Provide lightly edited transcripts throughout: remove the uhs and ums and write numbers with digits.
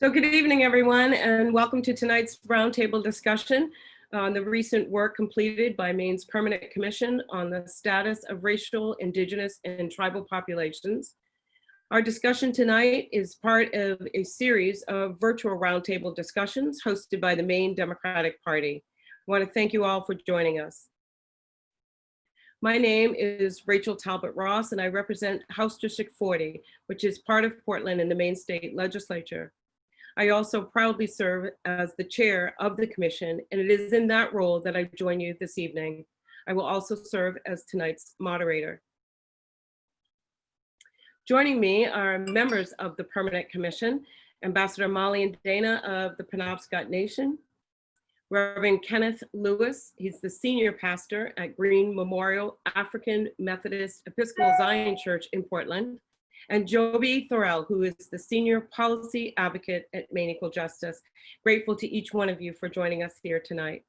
So good evening, everyone, and welcome to tonight's roundtable discussion on the recent work completed by Maine's Permanent Commission on the status of racial, indigenous, and tribal populations. Our discussion tonight is part of a series of virtual roundtable discussions hosted by the Maine Democratic Party. I want to thank you all for joining us. My name is Rachel Talbot Ross, and I represent House District 40, which is part of Portland in the Maine State Legislature. I also proudly serve as the chair of the commission, and it is in that role that I join you this evening. I will also serve as tonight's moderator. Joining me are members of the Permanent Commission, Ambassador Molly and Dana of the Penobscot Nation, Reverend Kenneth Lewis, he's the senior pastor at Green Memorial African Methodist Episcopal Zion Church in Portland, and Joby Thorell, who is the Senior Policy Advocate at Maine Equal Justice. Grateful to each one of you for joining us here tonight.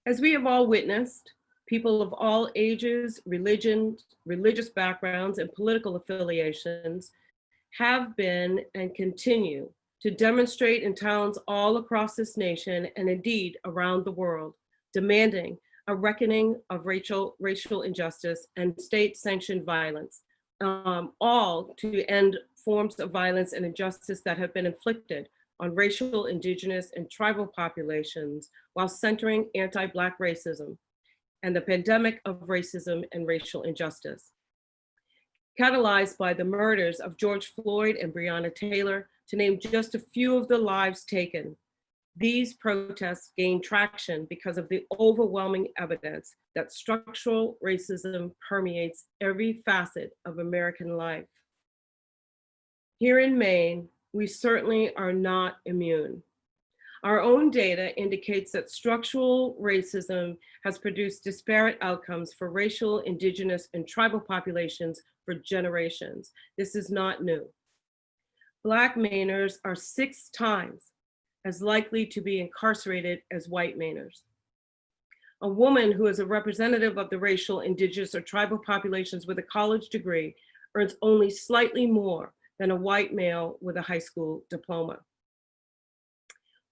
As we have all witnessed, people of all ages, religions, religious backgrounds, and political affiliations have been and continue to demonstrate in towns all across this nation and indeed around the world, demanding a reckoning of racial injustice and state-sanctioned violence, all to end forms of violence and injustice that have been inflicted on racial, indigenous, and tribal populations while centering anti-Black racism and the pandemic of racism and racial injustice. Catalyzed by the murders of George Floyd and Breonna Taylor, to name just a few of the lives taken, these protests gain traction because of the overwhelming evidence that structural racism permeates every facet of American life. Here in Maine, we certainly are not immune. Our own data indicates that structural racism has produced disparate outcomes for racial, indigenous, and tribal populations for generations. This is not new. Black Mainers are 6 times as likely to be incarcerated as white Mainers. A woman who is a representative of the racial, indigenous, or tribal populations with a college degree earns only slightly more than a white male with a high school diploma.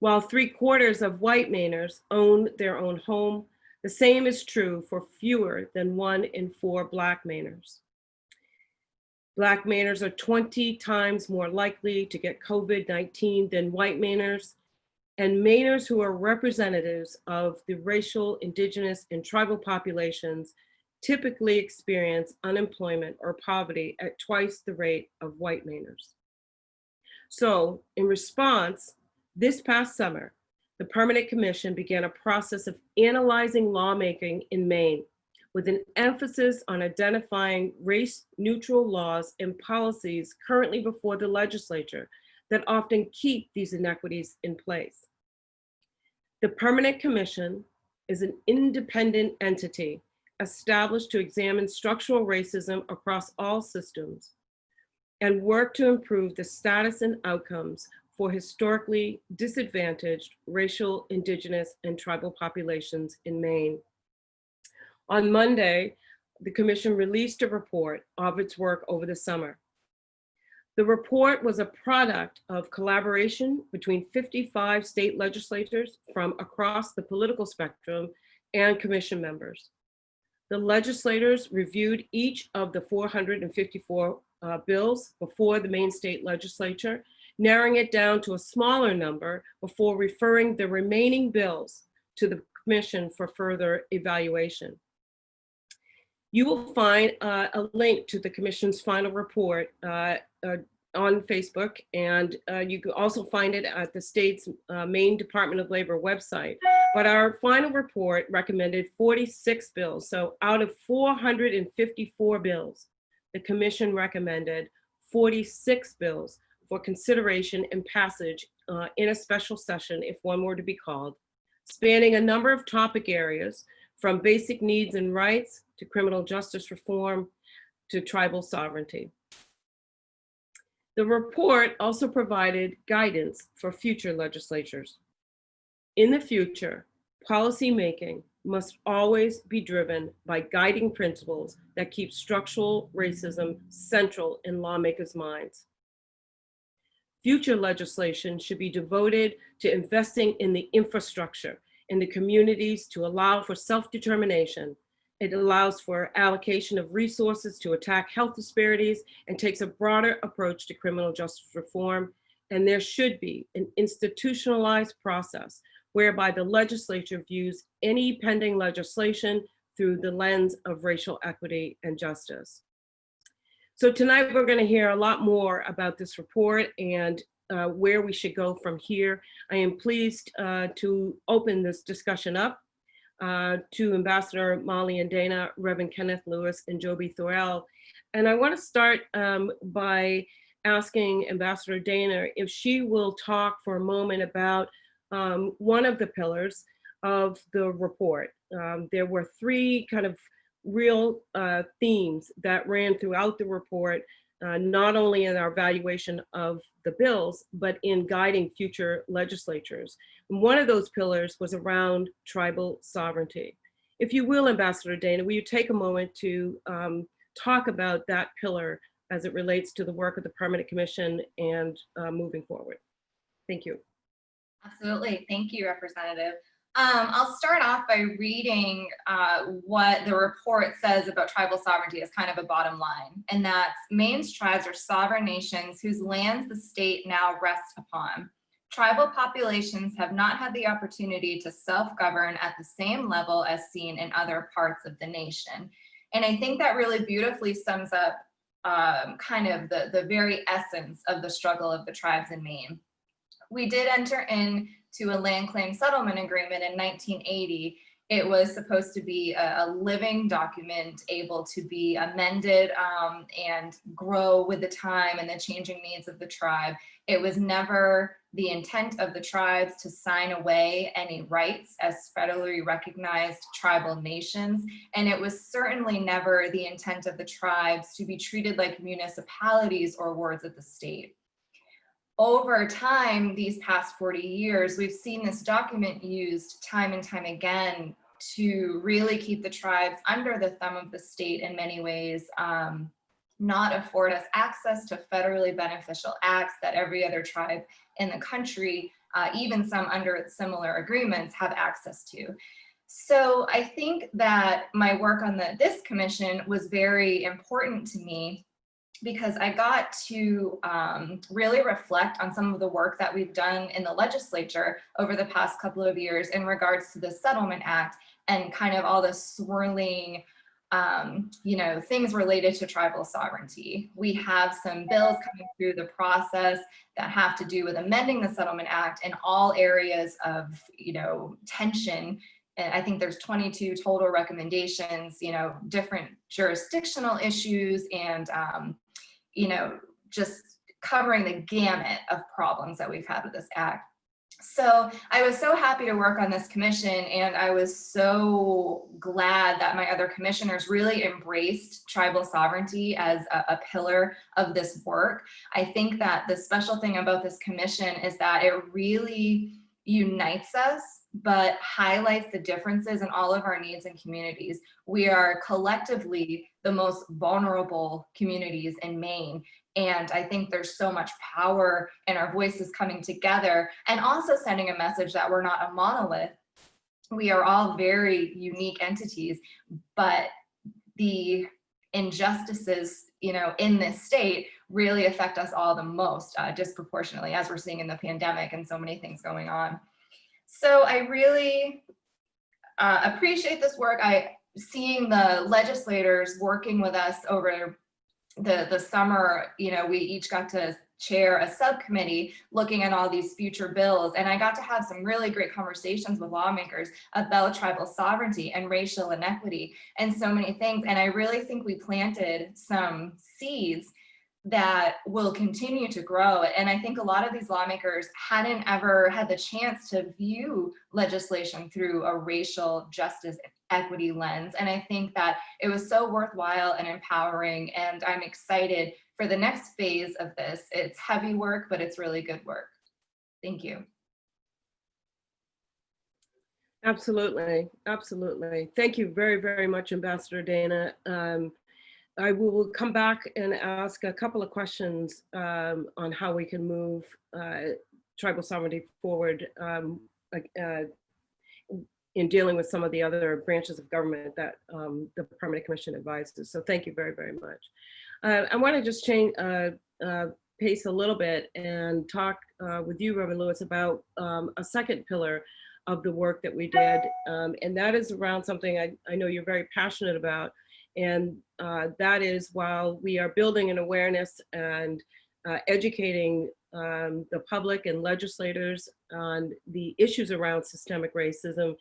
While 3/4 of white Mainers own their own home, the same is true for fewer than 1 in 4 Black Mainers. Black Mainers are 20 times more likely to get COVID-19 than white Mainers, and Mainers who are representatives of the racial, indigenous, and tribal populations typically experience unemployment or poverty at twice the rate of white Mainers. So in response, this past summer, the Permanent Commission began a process of analyzing lawmaking in Maine with an emphasis on identifying race-neutral laws and policies currently before the legislature that often keep these inequities in place. The Permanent Commission is an independent entity established to examine structural racism across all systems and work to improve the status and outcomes for historically disadvantaged racial, indigenous, and tribal populations in Maine. On Monday, the Commission released a report of its work over the summer. The report was a product of collaboration between 55 state legislators from across the political spectrum and Commission members. The legislators reviewed each of the 454 bills before the Maine State Legislature, narrowing it down to a smaller number before referring the remaining bills to the Commission for further evaluation. You will find a link to the Commission's final report on Facebook, and you can also find it at the state's Maine Department of Labor website. But our final report recommended 46 bills. So out of 454 bills, the Commission recommended 46 bills for consideration and passage in a special session, if one were to be called, spanning a number of topic areas from basic needs and rights to criminal justice reform to tribal sovereignty. The report also provided guidance for future legislatures. In the future, policymaking must always be driven by guiding principles that keep structural racism central in lawmakers' minds. Future legislation should be devoted to investing in the infrastructure in the communities to allow for self-determination. It allows for allocation of resources to attack health disparities and takes a broader approach to criminal justice reform. And there should be an institutionalized process whereby the legislature views any pending legislation through the lens of racial equity and justice. So tonight we're going to hear a lot more about this report and where we should go from here. I am pleased to open this discussion up to Ambassador Molly and Dana, Reverend Kenneth Lewis, and Joby Thorell. And I want to start by asking Ambassador Dana if she will talk for a moment about one of the pillars of the report. There were three kind of real themes that ran throughout the report, not only in our evaluation of the bills, but in guiding future legislatures. And one of those pillars was around tribal sovereignty. If you will, Ambassador Dana, will you take a moment to talk about that pillar as it relates to the work of the Permanent Commission and moving forward? Thank you. Absolutely. Thank you, Representative. I'll start off by reading what the report says about tribal sovereignty as kind of a bottom line, and that's Maine's tribes are sovereign nations whose lands the state now rests upon. Tribal populations have not had the opportunity to self-govern at the same level as seen in other parts of the nation. And I think that really beautifully sums up kind of the very essence of the struggle of the tribes in Maine. We did enter into a land claim settlement agreement in 1980. It was supposed to be a living document able to be amended and grow with the time and the changing needs of the tribe. It was never the intent of the tribes to sign away any rights as federally recognized tribal nations. And it was certainly never the intent of the tribes to be treated like municipalities or wards of the state. Over time, these past 40 years, we've seen this document used time and time again to really keep the tribes under the thumb of the state in many ways, not afford us access to federally beneficial acts that every other tribe in the country, even some under similar agreements, have access to. So I think that my work on this commission was very important to me, because I got to really reflect on some of the work that we've done in the legislature over the past couple of years in regards to the Settlement Act and kind of all the swirling things related to tribal sovereignty. We have some bills coming through the process that have to do with amending the Settlement Act in all areas of tension. And I think there's 22 total recommendations, different jurisdictional issues and just covering the gamut of problems that we've had with this act. So I was so happy to work on this commission, and I was so glad that my other commissioners really embraced tribal sovereignty as a pillar of this work. I think that the special thing about this commission is that it really unites us, but highlights the differences in all of our needs and communities. We are collectively the most vulnerable communities in Maine. And I think there's so much power in our voices coming together and also sending a message that we're not a monolith. We are all very unique entities, but the injustices, in this state really affect us all the most disproportionately, as we're seeing in the pandemic and so many things going on. So I really appreciate this work. Seeing the legislators working with us over the summer, we each got to chair a subcommittee looking at all these future bills. And I got to have some really great conversations with lawmakers about tribal sovereignty and racial inequity and so many things. And I really think we planted some seeds that will continue to grow. And I think a lot of these lawmakers hadn't ever had the chance to view legislation through a racial justice equity lens. And I think that it was so worthwhile and empowering. And I'm excited for the next phase of this. It's heavy work, but it's really good work. Thank you. Absolutely. Absolutely. Thank you very, very much, Ambassador Dana. I will come back and ask a couple of questions on how we can move tribal sovereignty forward like, in dealing with some of the other branches of government that the Permanent Commission advises. So thank you very, very much. I want to just change pace a little bit and talk with you, Reverend Lewis, about a second pillar of the work that we did. And that is around something I know you're very passionate about. And that is, while we are building an awareness and educating the public and legislators on the issues around systemic racism,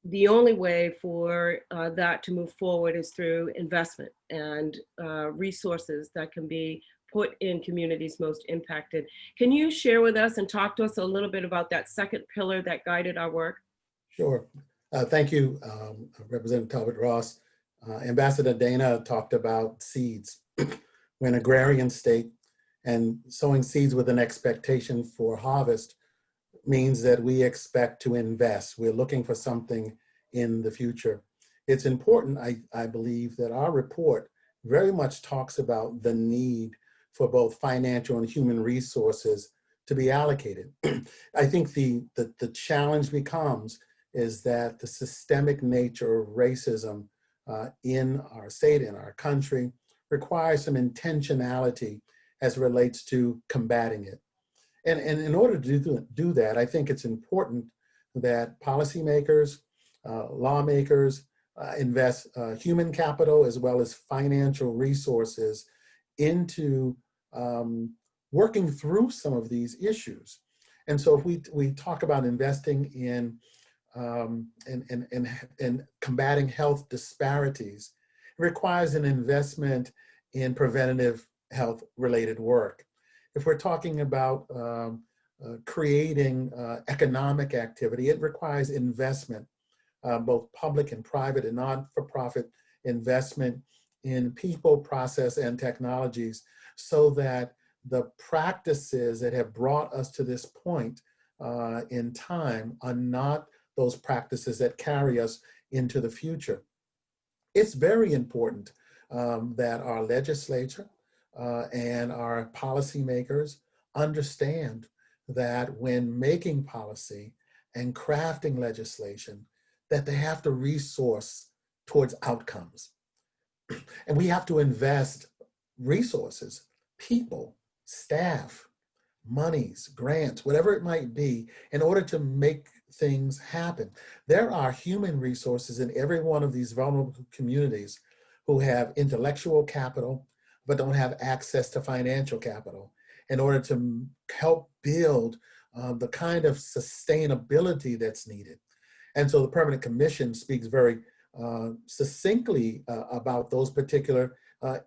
the only way for that to move forward is through investment and resources that can be put in communities most impacted. Can you share with us and talk to us a little bit about that second pillar that guided our work? Sure. Thank you, Representative Talbot Ross. Ambassador Dana talked about seeds. We're an agrarian state, and sowing seeds with an expectation for harvest means that we expect to invest. We're looking for something in the future. It's important, I believe, that our report very much talks about the need for both financial and human resources to be allocated. I think the challenge becomes is that the systemic nature of racism in our state, in our country, requires some intentionality as it relates to combating it. And in order to do that, I think it's important that policymakers, lawmakers invest human capital as well as financial resources into working through some of these issues. And so if we talk about investing in combating health disparities, it requires an investment in preventative health related work. If we're talking about creating economic activity, it requires investment, both public and private and non-for-profit investment in people, process, and technologies, so that the practices that have brought us to this point in time are not those practices that carry us into the future. It's very important that our legislature and our policymakers understand that when making policy and crafting legislation, that they have to resource towards outcomes. And we have to invest resources, people, staff, monies, grants, whatever it might be, in order to make things happen. There are human resources in every one of these vulnerable communities who have intellectual capital, but don't have access to financial capital in order to help build the kind of sustainability that's needed. And so the Permanent Commission speaks very succinctly about those particular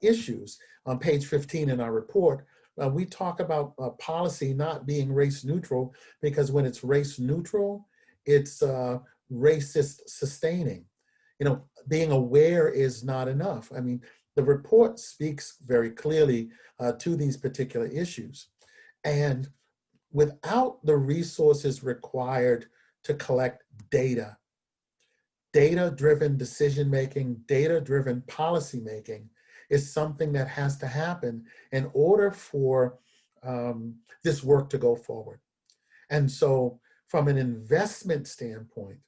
issues. On page 15 in our report, we talk about policy not being race neutral, because when it's race neutral, it's racist sustaining. You know, being aware is not enough. I mean, the report speaks very clearly to these particular issues. And without the resources required to collect data, data-driven decision-making, data-driven policy-making is something that has to happen in order for this work to go forward. And so from an investment standpoint,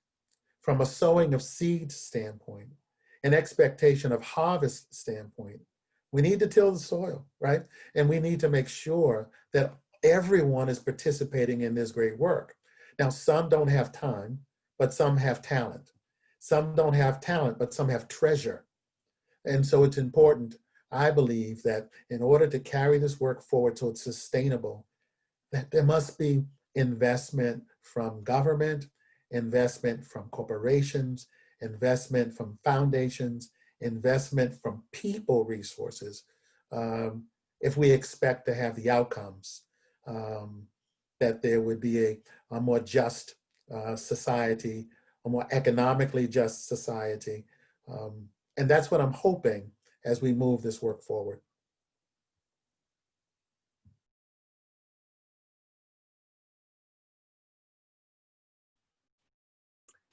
from a sowing of seeds standpoint, an expectation of harvest standpoint, we need to till the soil, right? And we need to make sure that everyone is participating in this great work. Now, some don't have time, but some have talent. Some don't have talent, but some have treasure. And so it's important, I believe, that in order to carry this work forward so it's sustainable, that there must be investment from government, investment from corporations, investment from foundations, investment from people resources, if we expect to have the outcomes, that there would be a more just society, a more economically just society. And that's what I'm hoping as we move this work forward.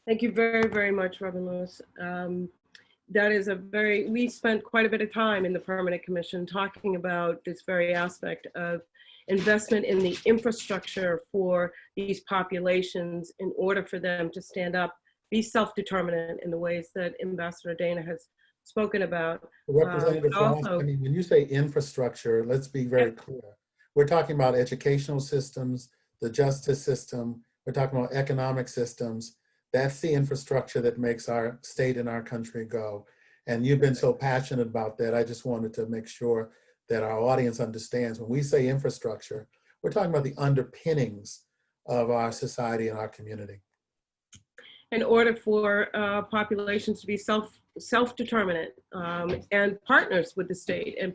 Thank you very, very much, Reverend Lewis. that is we spent quite a bit of time in the Permanent Commission talking about this very aspect of investment in the infrastructure for these populations in order for them to stand up, be self-determinant in the ways that Ambassador Dana has spoken about. Representative Frost, also, I mean, when you say infrastructure, let's be very clear. We're talking about educational systems, the justice system, we're talking about economic systems. That's the infrastructure that makes our state and our country go. And you've been so passionate about that. I just wanted to make sure that our audience understands when we say infrastructure, we're talking about the underpinnings of our society and our community. In order for populations to be self-determinant and partners with the state and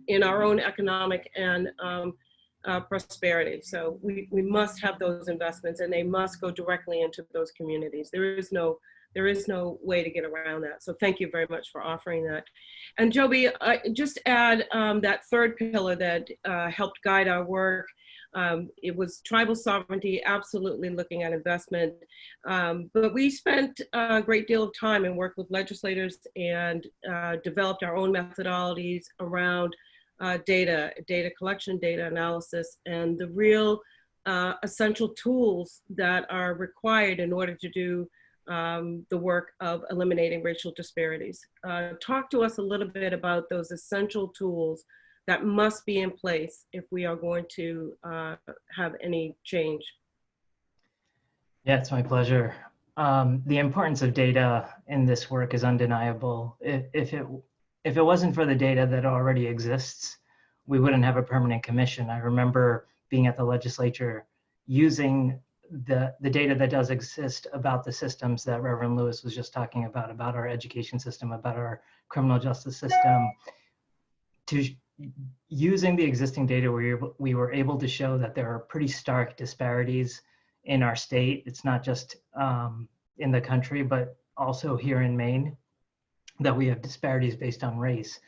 in our own economic and prosperity. So we must have those investments, and they must go directly into those communities. There is no way to get around that. So thank you very much for offering that. And Joby, just add that third pillar that helped guide our work. It was tribal sovereignty, absolutely looking at investment. But we spent a great deal of time and worked with legislators and developed our own methodologies around data collection, data analysis, and the real essential tools that are required in order to do the work of eliminating racial disparities. Talk to us a little bit about those essential tools that must be in place if we are going to have any change. Yeah, it's my pleasure. The importance of data in this work is undeniable. If it wasn't for the data that already exists, we wouldn't have a permanent commission. I remember being at the legislature using the data that does exist about the systems that Reverend Lewis was just talking about our education system, about our criminal justice system, using the existing data, we were able to show that there are pretty stark disparities in our state. It's not just in the country, but also here in Maine, that we have disparities based on race.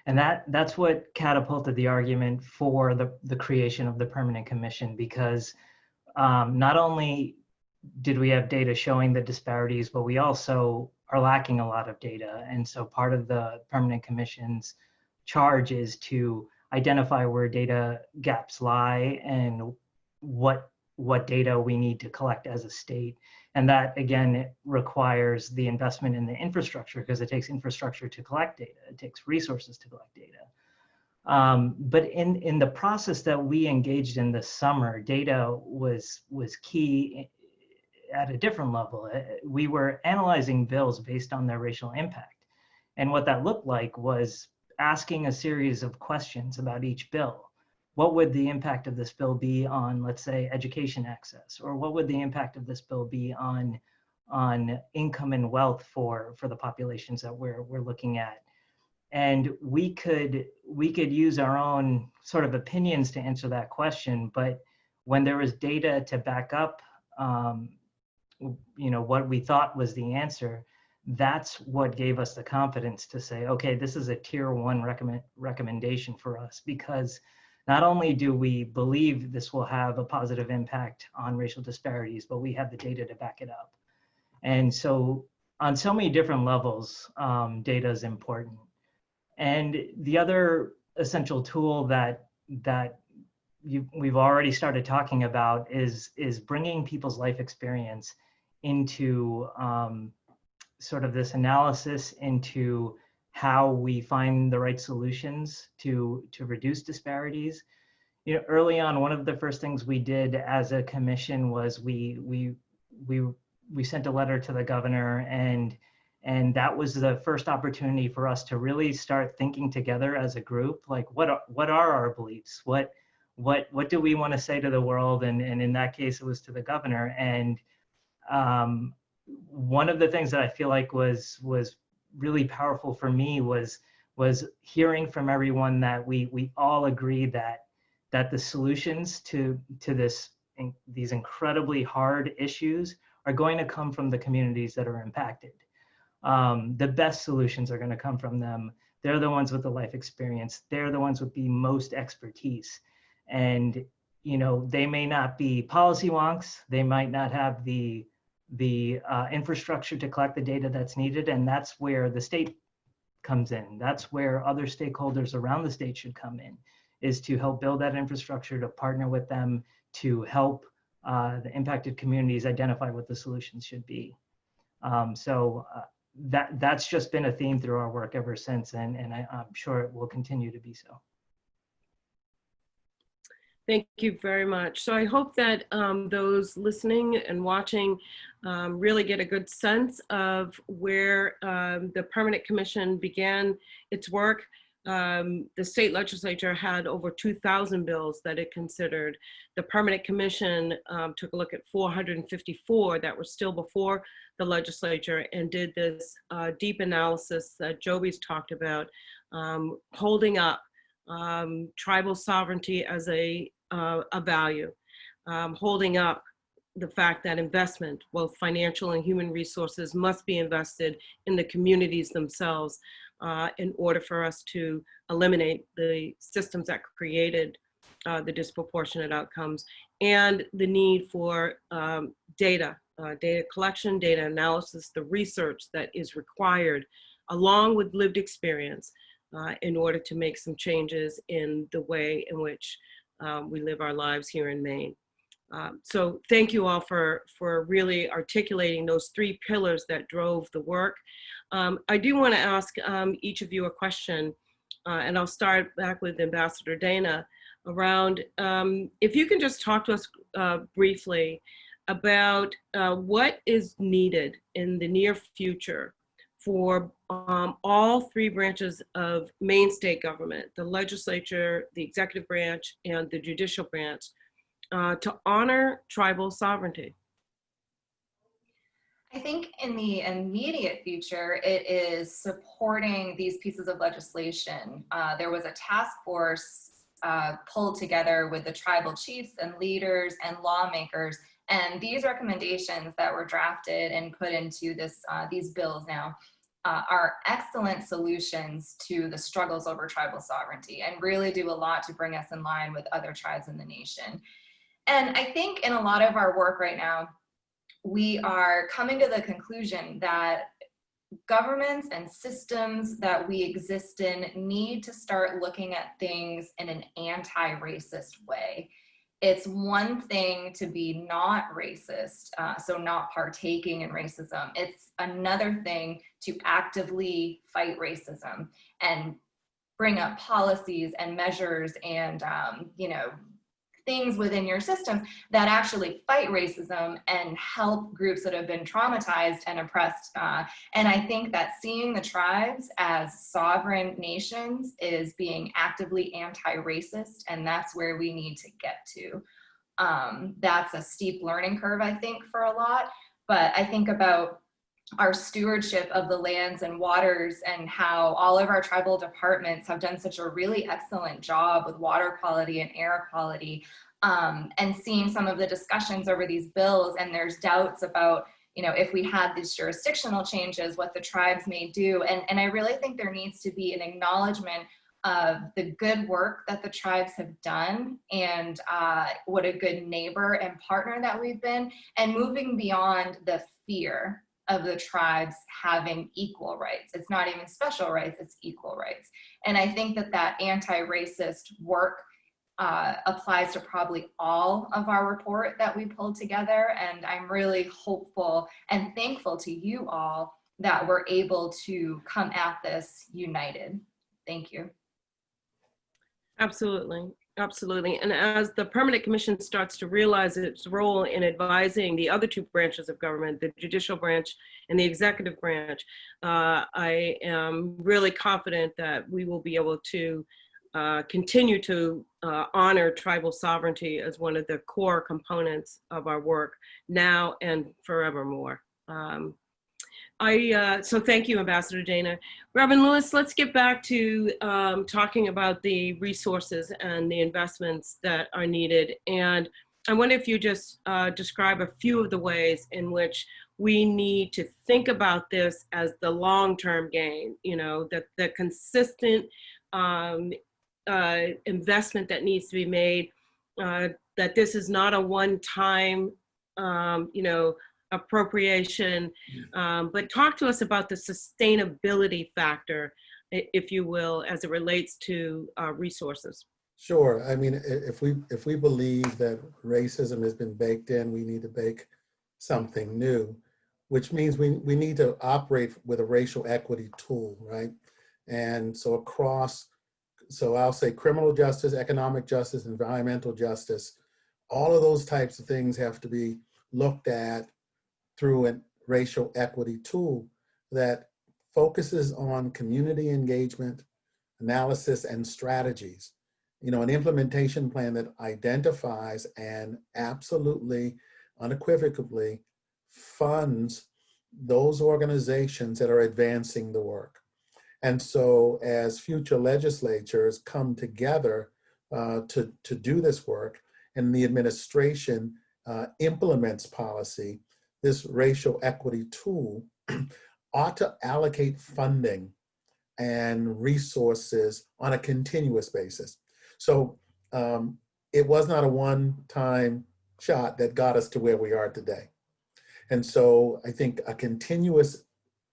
And that's what catapulted the argument for the creation of the Permanent Commission, because not only did we have data showing the disparities, but we also are lacking a lot of data. And so part of the Permanent Commission's charge is to identify where data gaps lie and what data we need to collect as a state. And that, again, requires the investment in the infrastructure, because it takes infrastructure to collect data. It takes resources to collect data. But in the process that we engaged in this summer, data was key at a different level. We were analyzing bills based on their racial impact. And what that looked like was asking a series of questions about each bill. What would the impact of this bill be on, let's say, education access? Or what would the impact of this bill be on income and wealth for the populations that we're looking at? And we could use our own sort of opinions to answer that question, but when there was data to back up what we thought was the answer, that's what gave us the confidence to say, okay, this is a tier 1 recommendation for us, because not only do we believe this will have a positive impact on racial disparities, but we have the data to back it up. And so on so many different levels, data is important. And the other essential tool that we've already started talking about is bringing people's life experience into sort of this analysis into how we find the right solutions to reduce disparities. Early on, one of the first things we did as a commission was we sent a letter to the governor, and that was the first opportunity for us to really start thinking together as a group, like what are our beliefs? What do we want to say to the world? And in that case, it was to the governor. And one of the things that I feel like was really powerful for me was hearing from everyone that we all agree that the solutions to these incredibly hard issues are going to come from the communities that are impacted. The best solutions are going to come from them. They're the ones with the life experience. They're the ones with the most expertise. And they may not be policy wonks. They might not have the the infrastructure to collect the data that's needed, and that's where the state comes in. That's where other stakeholders around the state should come in, is to help build that infrastructure, to partner with them, to help the impacted communities identify what the solutions should be. That's just been a theme through our work ever since, and I'm sure it will continue to be so. Thank you very much. So I hope that those listening and watching really get a good sense of where the Permanent Commission began its work. The state legislature had over 2,000 bills that it considered. The Permanent Commission took a look at 454 that were still before the legislature and did this deep analysis that Joby's talked about, holding up tribal sovereignty as a value, holding up the fact that investment, both financial and human resources, must be invested in the communities themselves in order for us to eliminate the systems that created the disproportionate outcomes, and the need for data collection, data analysis, the research that is required, along with lived experience, in order to make some changes in the way in which we live our lives here in Maine. So thank you all for really articulating those three pillars that drove the work. I do want to ask each of you a question, and I'll start back with Ambassador Dana around if you can just talk to us briefly about what is needed in the near future for all three branches of Maine state government, the legislature, the executive branch, and the judicial branch, to honor tribal sovereignty. I think in the immediate future, it is supporting these pieces of legislation. There was a task force pulled together with the tribal chiefs and leaders and lawmakers, and these recommendations that were drafted and put into these bills now are excellent solutions to the struggles over tribal sovereignty, and really do a lot to bring us in line with other tribes in the nation. And I think in a lot of our work right now, we are coming to the conclusion that governments and systems that we exist in need to start looking at things in an anti-racist way. It's one thing to be not racist, so not partaking in racism. It's another thing to actively fight racism and bring up policies and measures and things within your systems that actually fight racism and help groups that have been traumatized and oppressed. And I think that seeing the tribes as sovereign nations is being actively anti-racist, and that's where we need to get to. That's a steep learning curve, I think, for a lot, but I think about our stewardship of the lands and waters and how all of our tribal departments have done such a really excellent job with water quality and air quality, and seeing some of the discussions over these bills, and there's doubts about, if we had these jurisdictional changes, what the tribes may do. And I really think there needs to be an acknowledgement of the good work that the tribes have done, and what a good neighbor and partner that we've been, and moving beyond the fear of the tribes having equal rights. It's not even special rights, it's equal rights. And I think that anti-racist work applies to probably all of our report that we pulled together. And I'm really hopeful and thankful to you all that we're able to come at this united. Thank you. Absolutely. Absolutely. And as the Permanent Commission starts to realize its role in advising the other two branches of government, the judicial branch and the executive branch, I am really confident that we will be able to continue to honor tribal sovereignty as one of the core components of our work now and forevermore. So thank you, Ambassador Dana. Reverend Lewis, let's get back to talking about the resources and the investments that are needed. And I wonder if you just describe a few of the ways in which we need to think about this as the long-term gain, that the consistent investment that needs to be made, that this is not a one-time, appropriation, but talk to us about the sustainability factor, if you will, as it relates to resources. Sure. I mean, if we believe that racism has been baked in, we need to bake something new, which means we need to operate with a racial equity tool, right? And so I'll say criminal justice, economic justice, environmental justice, all of those types of things have to be looked at through a racial equity tool that focuses on community engagement, analysis, and strategies. An implementation plan that identifies and absolutely, unequivocally funds those organizations that are advancing the work. And so as future legislatures come together to do this work, and the administration implements policy, this racial equity tool ought to allocate funding and resources on a continuous basis. So it was not a one-time shot that got us to where we are today. And so I think a continuous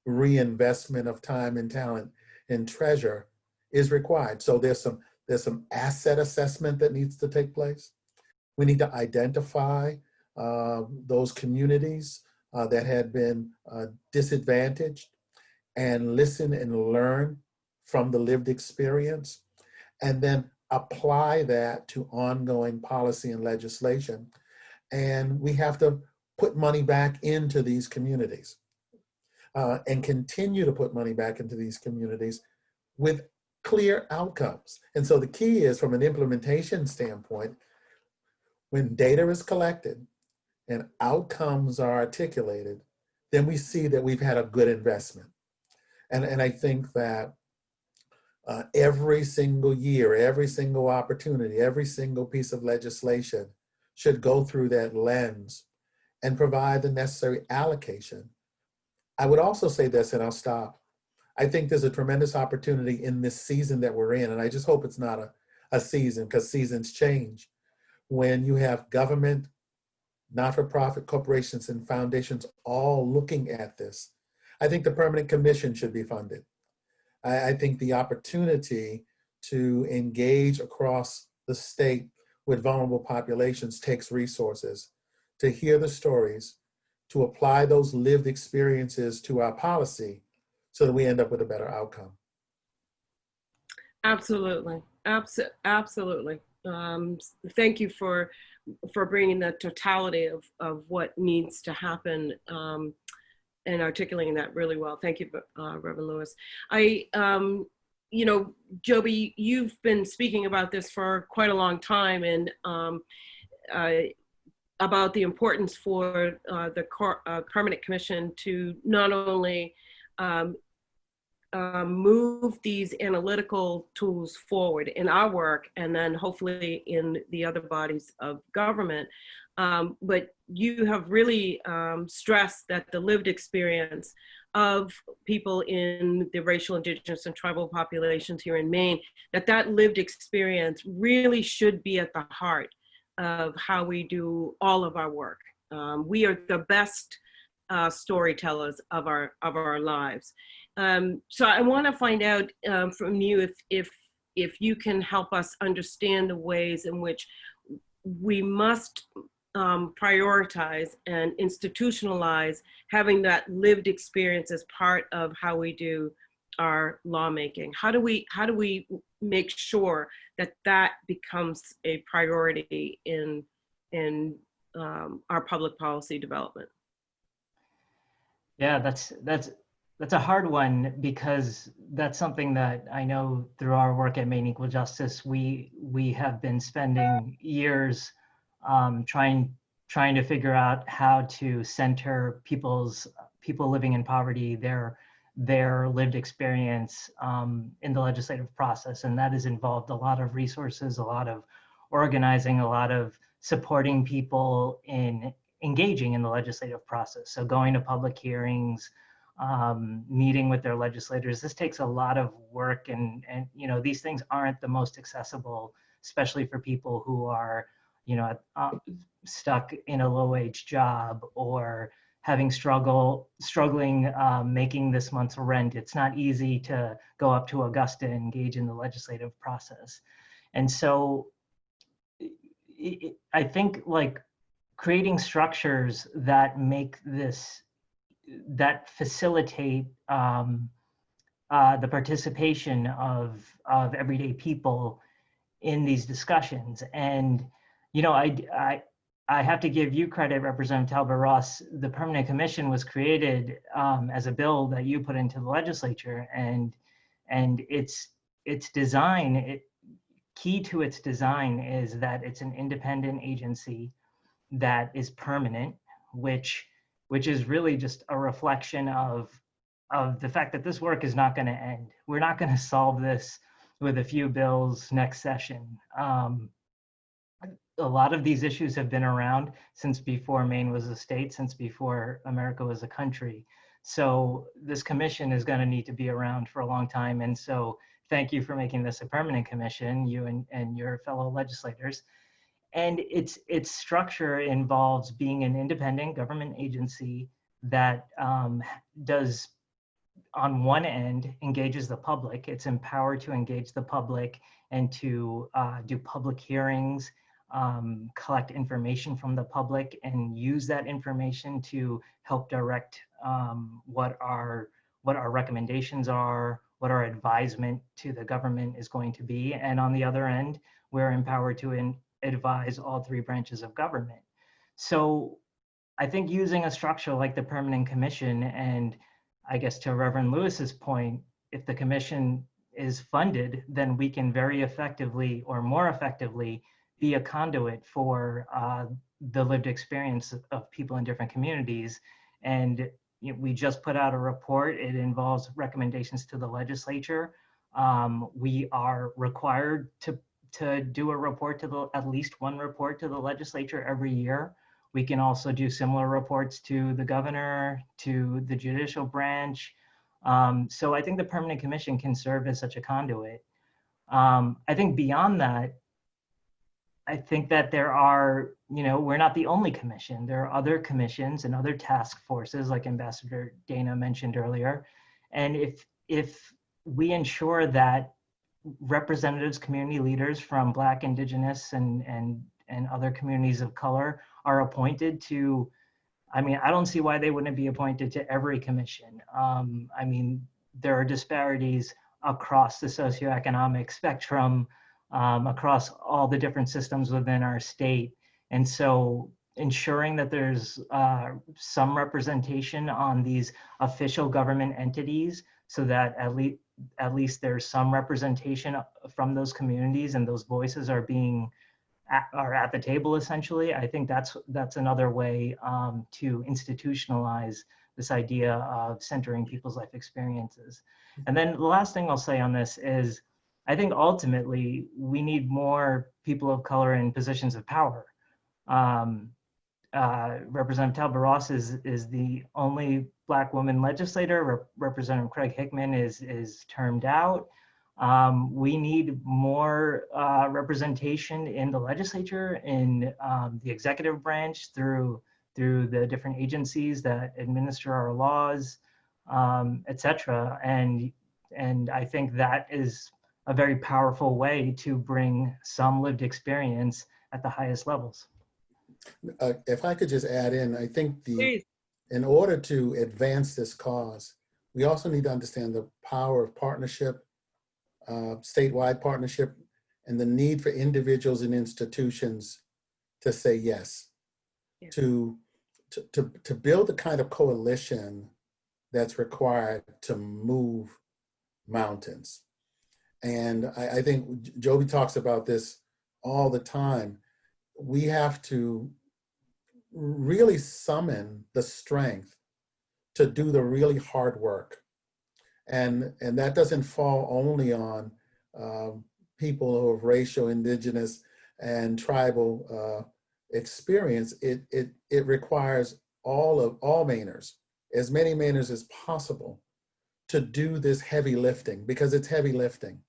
reinvestment of time and talent and treasure is required. So there's some asset assessment that needs to take place. We need to identify those communities that had been disadvantaged and listen and learn from the lived experience, and then apply that to ongoing policy and legislation. And we have to put money back into these communities and continue to put money back into these communities with clear outcomes. And so the key is, from an implementation standpoint, when data is collected and outcomes are articulated, then we see that we've had a good investment. And I think that every single year, every single opportunity, every single piece of legislation should go through that lens and provide the necessary allocation. I would also say this, and I'll stop. I think there's a tremendous opportunity in this season that we're in, and I just hope it's not a season, because seasons change, when you have government, not-for-profit corporations, and foundations all looking at this. I think the Permanent Commission should be funded. I think the opportunity to engage across the state with vulnerable populations takes resources, to hear the stories, to apply those lived experiences to our policy so that we end up with a better outcome. Absolutely, absolutely. Thank you for bringing the totality of what needs to happen and articulating that really well. Thank you, Reverend Lewis. Joby, you've been speaking about this for quite a long time, and about the importance for the Permanent Commission to not only move these analytical tools forward in our work, and then hopefully in the other bodies of government. But you have really stressed that the lived experience of people in the racial, indigenous, and tribal populations here in Maine, that lived experience really should be at the heart of how we do all of our work. We are the best storytellers of our lives. So I want to find out from you if you can help us understand the ways in which we must prioritize and institutionalize having that lived experience as part of how we do our lawmaking. How do we make sure that becomes a priority in our public policy development? Yeah, that's a hard one, because that's something that I know through our work at Maine Equal Justice, we have been spending years trying to figure out how to center people living in poverty, their lived experience in the legislative process. And that has involved a lot of resources, a lot of organizing, a lot of supporting people in engaging in the legislative process. So going to public hearings, meeting with their legislators. This takes a lot of work, and these things aren't the most accessible, especially for people who are stuck in a low-wage job, or having struggling making this month's rent. It's not easy to go up to Augusta and engage in the legislative process. And so I think like creating structures that make this, that facilitate the participation of everyday people in these discussions. And, you know, I have to give you credit, Representative Talbot Ross. The Permanent Commission was created as a bill that you put into the legislature, and its design, key to its design is that it's an independent agency that is permanent, which is really just a reflection of the fact that this work is not going to end. We're not going to solve this with a few bills next session. A lot of these issues have been around since before Maine was a state, since before America was a country. So this commission is going to need to be around for a long time. And so thank you for making this a permanent commission, you and your fellow legislators. And its structure involves being an independent government agency that does, on one end, engages the public. It's empowered to engage the public and to do public hearings, collect information from the public, and use that information to help direct what our recommendations are, what our advisement to the government is going to be. And on the other end, we're empowered to advise all three branches of government. So I think using a structure like the Permanent Commission, and I guess to Reverend Lewis's point, if the commission is funded, then we can very effectively, or more effectively, be a conduit for the lived experience of people in different communities. And we just put out a report. It involves recommendations to the legislature. We are required to do a report to at least one report to the legislature every year. We can also do similar reports to the governor, to the judicial branch. So I think the Permanent Commission can serve as such a conduit. I think beyond that, I think that there are, we're not the only commission. There are other commissions and other task forces, like Ambassador Dana mentioned earlier. And if we ensure that representatives, community leaders from Black, Indigenous, and other communities of color are appointed to, I mean, I don't see why they wouldn't be appointed to every commission. I mean, there are disparities across the socioeconomic spectrum, across all the different systems within our state. And so ensuring that there's some representation on these official government entities, so that at least there's some representation from those communities and those voices are at the table, essentially. I think that's another way to institutionalize this idea of centering people's life experiences. And then the last thing I'll say on this is, I think ultimately we need more people of color in positions of power. Representative Talbot Ross is the only Black woman legislator. Representative Craig Hickman is termed out. We need more representation in the legislature, in the executive branch, through the different agencies that administer our laws, et cetera. And I think that is a very powerful way to bring some lived experience at the highest levels. If I could just add in, I think Please. in order to advance this cause, we also need to understand the power of partnership, statewide partnership, and the need for individuals and institutions to say yes, Yeah. to build the kind of coalition that's required to move mountains. And I think Joby talks about this all the time. We have to really summon the strength to do the really hard work. And that doesn't fall only on people of racial, indigenous, and tribal experience. It requires all Mainers, as many Mainers as possible, to do this heavy lifting, because it's heavy lifting.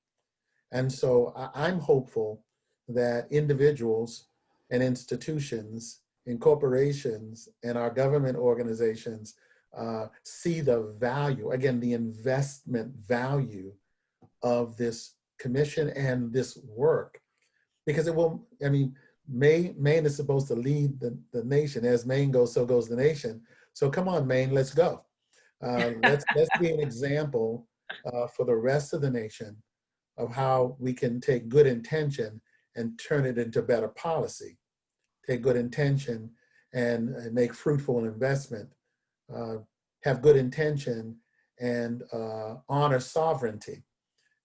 And so I'm hopeful that individuals and institutions and corporations and our government organizations see the value, again, the investment value of this commission and this work. Because it will, I mean, Maine is supposed to lead the nation. As Maine goes, so goes the nation. So come on, Maine, let's go. Let's be an example for the rest of the nation of how we can take good intention and turn it into better policy. Take good intention and make fruitful investment. Have good intention and honor sovereignty.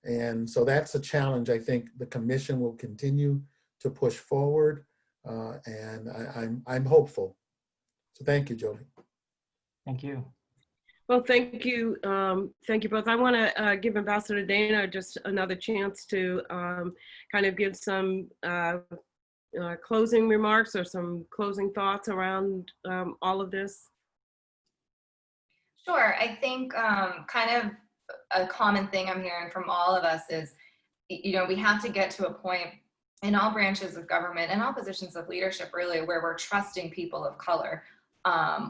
And so that's a challenge I think the commission will continue to push forward, and I'm hopeful. So thank you, Jody. Thank you. Well, thank you both. I want to give Ambassador Dana just another chance to kind of give some closing remarks or some closing thoughts around all of this. Sure, I think kind of a common thing I'm hearing from all of us is, you know, we have to get to a point in all branches of government and all positions of leadership really where we're trusting people of color,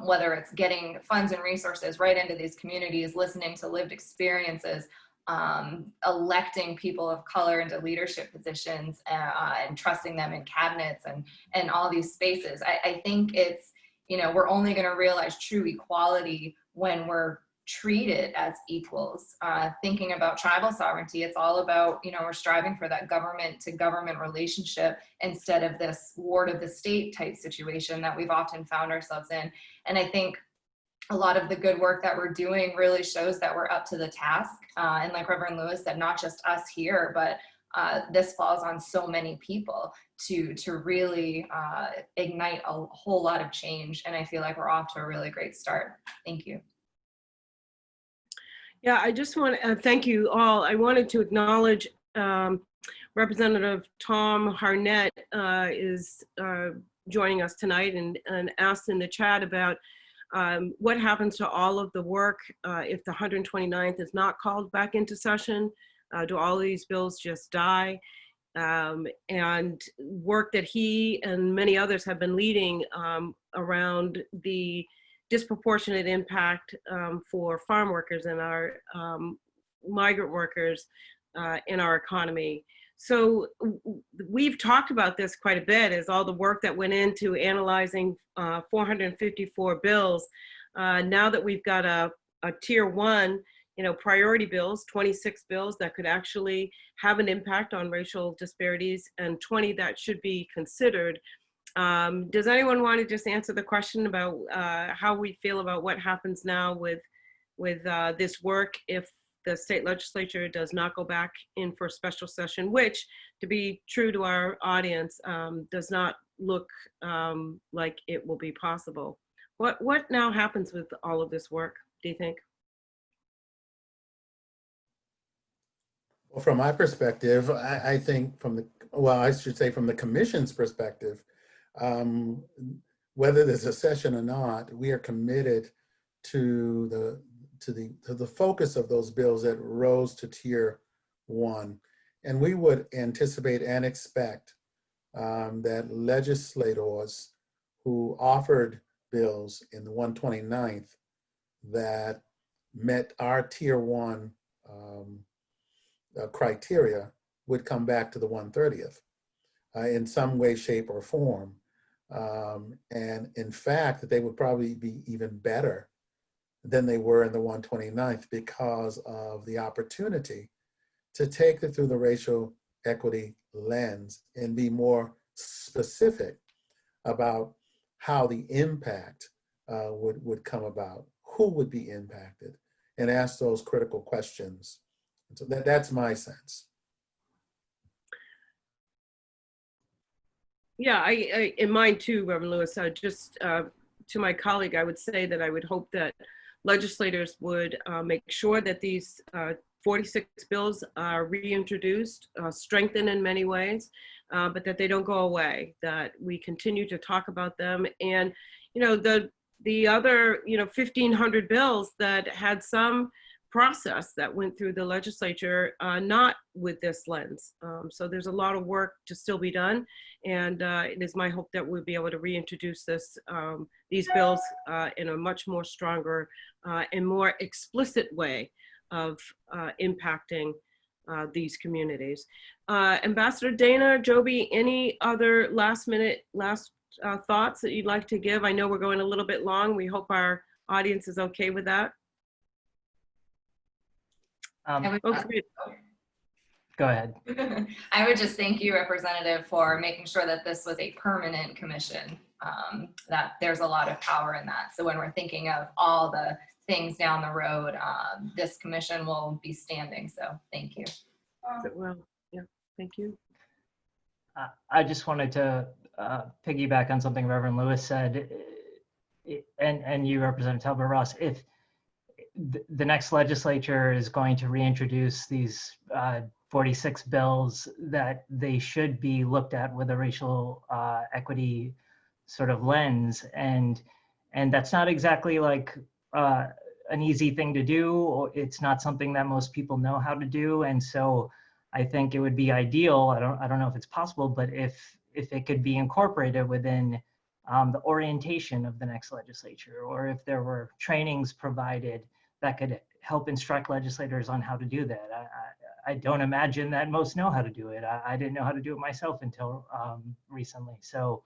whether it's getting funds and resources right into these communities, listening to lived experiences, electing people of color into leadership positions and trusting them in cabinets and all these spaces. I think it's, you know, we're only going to realize true equality when we're treated as equals. Thinking about tribal sovereignty, it's all about, you know, we're striving for that government to government relationship instead of this ward of the state type situation that we've often found ourselves in. And I think a lot of the good work that we're doing really shows that we're up to the task. And like Reverend Lewis said, not just us here, but this falls on so many people to really ignite a whole lot of change. And I feel like we're off to a really great start. Thank you. Yeah, I just want to thank you all. I wanted to acknowledge Representative Tom Harnett is joining us tonight and asked in the chat about what happens to all of the work if the 129th is not called back into session. Do all of these bills just die? And work that he and many others have been leading around the disproportionate impact for farm workers and our migrant workers in our economy. So we've talked about this quite a bit, as all the work that went into analyzing 454 bills. Now that we've got a tier one, you know, priority bills, 26 bills that could actually have an impact on racial disparities and 20 that should be considered. Does anyone want to just answer the question about how we feel about what happens now with this work if the state legislature does not go back in for a special session, which, to be true to our audience, does not look like it will be possible? What now happens with all of this work, do you think? Well, from my perspective, I think from the, well, I should say from the commission's perspective, whether there's a session or not, we are committed to the focus of those bills that rose to tier one. And we would anticipate and expect that legislators who offered bills in the 129th that met our tier one criteria would come back to the 130th in some way, shape, or form. And in fact, that they would probably be even better than they were in the 129th because of the opportunity to take it through the racial equity lens and be more specific about how the impact would come about, who would be impacted, and ask those critical questions. So that's my sense. Yeah, I in mine too, Reverend Lewis. Just to my colleague, I would say that I would hope that legislators would make sure that these 46 bills are reintroduced, strengthened in many ways, but that they don't go away, that we continue to talk about them. And, you know, the other, you know, 1,500 bills that had some process that went through the legislature, not with this lens. So there's a lot of work to still be done. And it is my hope that we'll be able to reintroduce these bills in a much more stronger and more explicit way of impacting these communities. Ambassador Dana, Joby, any other last thoughts that you'd like to give? I know we're going a little bit long. We hope our audience is okay with that. Okay. Go ahead. I would just thank you, Representative, for making sure that this was a permanent commission, that there's a lot of power in that. So when we're thinking of all the things down the road, this commission will be standing. So thank you. Well, yeah, thank you. I just wanted to piggyback on something Reverend Lewis said, and you, Representative Talbot Ross. If the next legislature is going to reintroduce these 46 bills, that they should be looked at with a racial equity sort of lens, and that's not exactly like an easy thing to do, or it's not something that most people know how to do. And so I think it would be ideal, I don't know if it's possible, but if it could be incorporated within the orientation of the next legislature, or if there were trainings provided that could help instruct legislators on how to do that. I don't imagine that most know how to do it. I didn't know how to do it myself until recently. So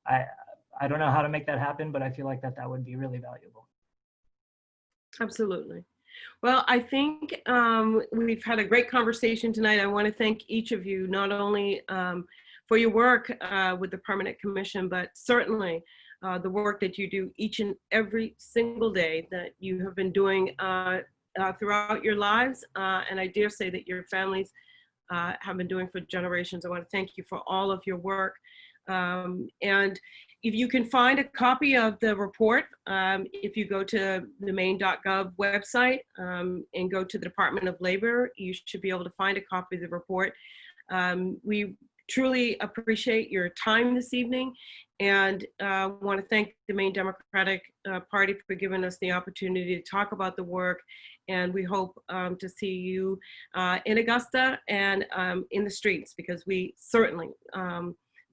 I don't know how to make that happen, but I feel like that would be really valuable. Absolutely. Well, I think we've had a great conversation tonight. I want to thank each of you, not only for your work with the Permanent Commission, but certainly the work that you do each and every single day that you have been doing throughout your lives. And I dare say that your families have been doing for generations. I want to thank you for all of your work. And if you can find a copy of the report, if you go to the maine.gov website and go to the Department of Labor, you should be able to find a copy of the report. We truly appreciate your time this evening, and want to thank the Maine Democratic Party for giving us the opportunity to talk about the work. And we hope to see you in Augusta and in the streets, because we certainly,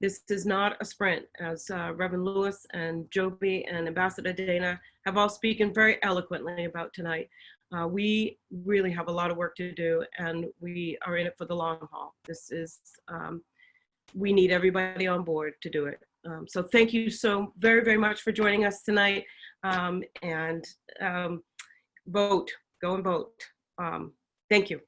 this is not a sprint, as Reverend Lewis and Joby and Ambassador Dana have all spoken very eloquently about tonight. We really have a lot of work to do, and we are in it for the long haul. This is, we need everybody on board to do it. So thank you so very, very much for joining us tonight, and vote, go and vote. Thank you.